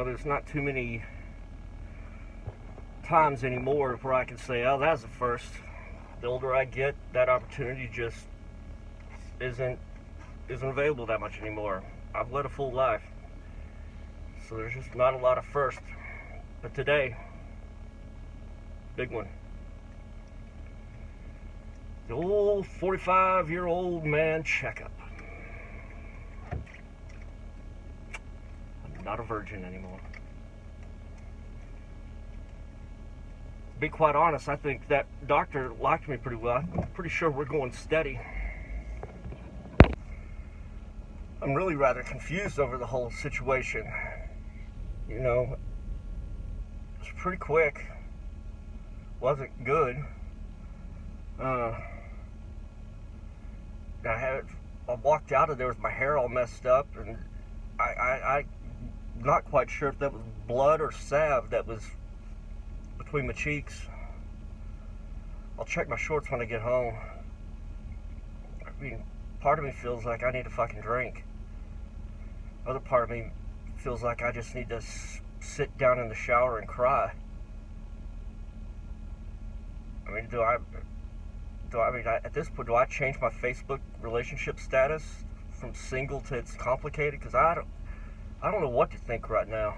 there's not too many times anymore where I can say, oh, that's a first. The older I get, that opportunity just isn't available that much anymore. I've led a full life, so there's just not a lot of firsts. But today, big one. The old 45-year-old man checkup. I'm not a virgin anymore. To be quite honest, I think that doctor liked me pretty well. I'm pretty sure we're going steady. I'm really rather confused over the whole situation. You know, it's pretty quick. Wasn't good. I walked out of there with my hair all messed up, and I'm not quite sure if that was blood or salve that was between my cheeks. I'll check my shorts when I get home. I mean, part of me feels like I need a fucking drink. Other part of me feels like I just need to sit down in the shower and cry. I mean, at this point, do I change my Facebook relationship status from single to it's complicated? Because I don't know what to think right now.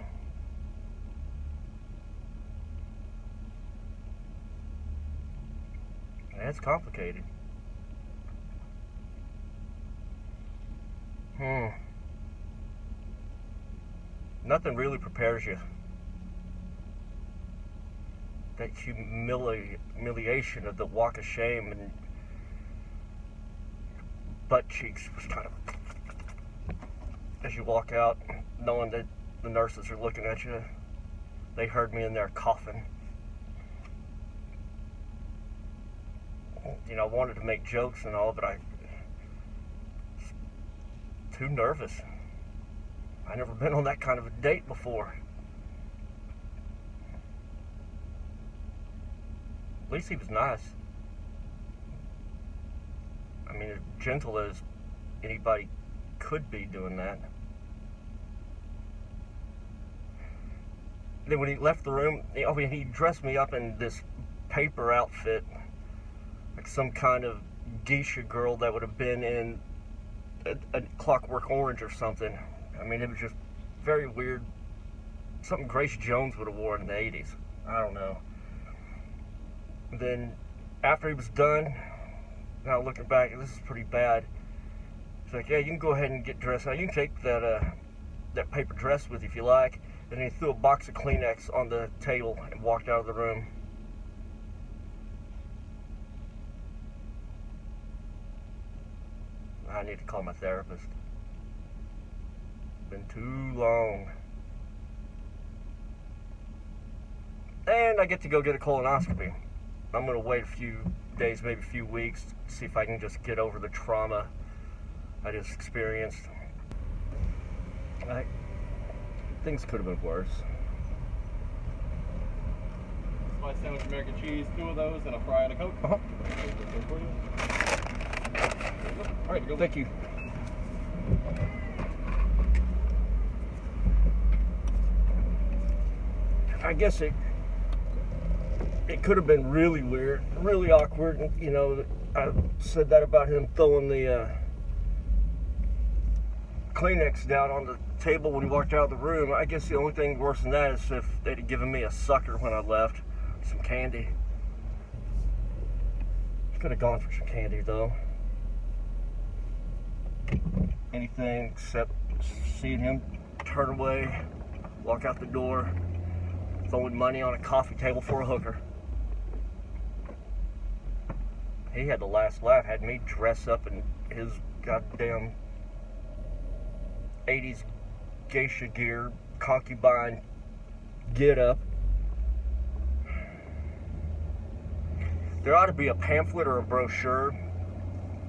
It's complicated. Nothing really prepares you. That humiliation of the walk of shame and butt cheeks was kind of as you walk out, knowing that the nurses are looking at you. They heard me in there coughing. You know, I wanted to make jokes and all, but I was too nervous. I never been on that kind of a date before. At least he was nice. I mean, as gentle as anybody could be doing that. Then when he left the room, he dressed me up in this paper outfit, like some kind of geisha girl that would have been in a Clockwork Orange or something. I mean, it was just very weird. Something Grace Jones would have worn in the 80s. I don't know. Then, after he was done, now looking back, this is pretty bad. He's like, yeah, you can go ahead and get dressed. Now, you can take that paper dress with you if you like. And he threw a box of Kleenex on the table and walked out of the room. I need to call my therapist. Been too long. And I get to go get a colonoscopy. I'm going to wait a few days, maybe a few weeks, to see if I can just get over the trauma I just experienced. Things could have been worse. Spice sandwich, American cheese, 2 of those, and a fry and a Coke. Uh-huh. All right, go. Thank you. I guess it could have been really weird, really awkward. You know, I said that about him throwing the Kleenex down on the table when he walked out of the room. I guess the only thing worse than that is if they'd given me a sucker when I left, some candy. Could have gone for some candy though. Anything except seeing him turn away, walk out the door, throwing money on a coffee table for a hooker. He had the last laugh, had me dress up in his goddamn 80s geisha gear, concubine get up. There ought to be a pamphlet or a brochure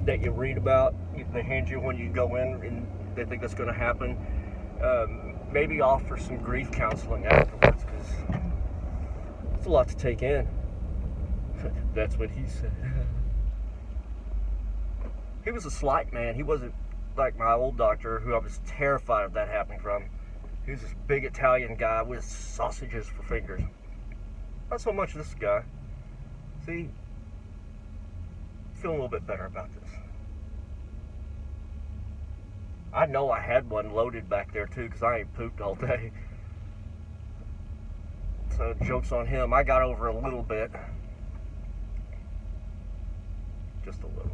that you read about. They hand you when you go in and they think that's going to happen. Maybe offer some grief counseling afterwards, because it's a lot to take in. That's what he said. He was a slight man. He wasn't like my old doctor, who I was terrified of that happening from. He was this big Italian guy with sausages for fingers. Not so much this guy. See, feeling a little bit better about this. I know I had one loaded back there too, because I ain't pooped all day. So joke's on him. I got over a little bit. Just a little.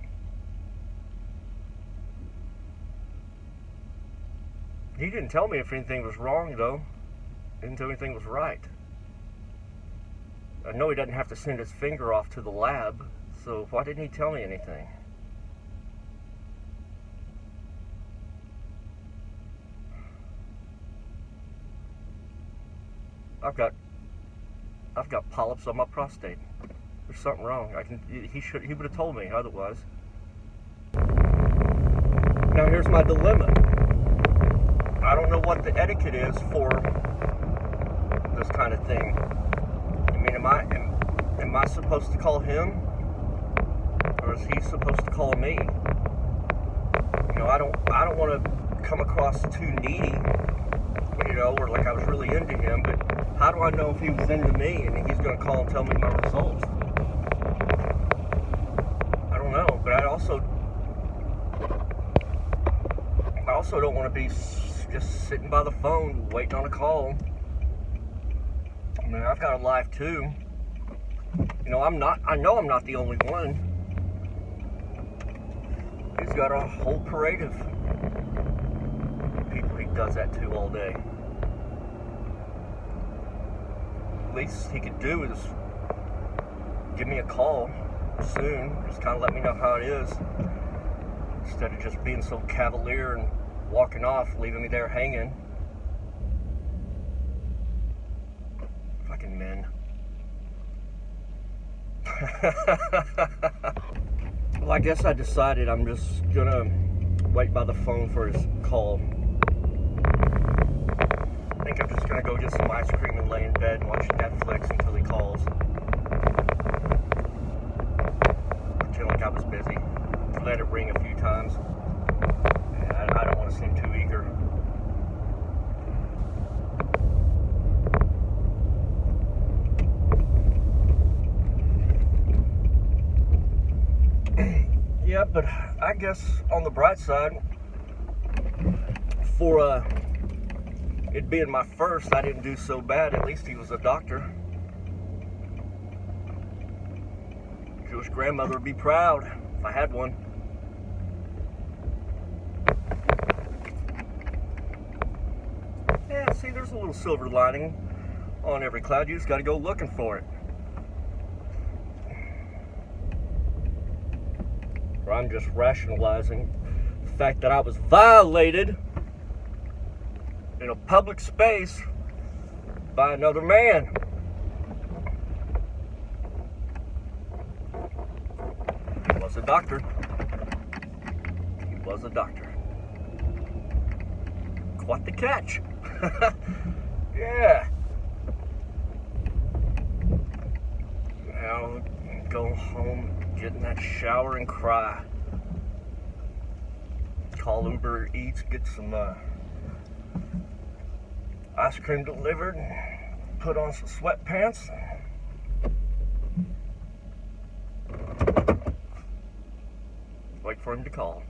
He didn't tell me if anything was wrong though. He didn't tell me anything was right. I know he doesn't have to send his finger off to the lab, so why didn't he tell me anything? I've got polyps on my prostate. There's something wrong. He would have told me otherwise. Now here's my dilemma. I don't know what the etiquette is for this kind of thing. I mean, am I supposed to call him, or is he supposed to call me? You know, I don't want to come across too needy, you know, or like I was really into him. But how do I know if he was into me and he's going to call and tell me my results? I don't know. But I also don't want to be just sitting by the phone waiting on a call. I mean, I've got a life too. You know, I know I'm not the only one. He's got a whole parade of people he does that to all day. Least he could do is give me a call soon, just kind of let me know how it is, instead of just being so cavalier and walking off, leaving me there hanging. Fucking men. Well, I guess I decided I'm just gonna wait by the phone for his call. I think I'm just gonna go get some ice cream and lay in bed and watch Netflix until he calls. Pretend like I was busy. Let it ring a few times. And I don't want to seem too eager. Yeah, but I guess on the bright side, for it being my first, I didn't do so bad. At least he was a doctor. Jewish grandmother would be proud if I had one. Yeah, see, there's a little silver lining on every cloud. You just got to go looking for it. Or I'm just rationalizing the fact that I was violated in a public space by another man. He was a doctor. He was a doctor. Quite the catch. Yeah. Now go home, get in that shower and cry. Call Uber Eats, get some ice cream delivered, put on some sweatpants. Wait for him to call.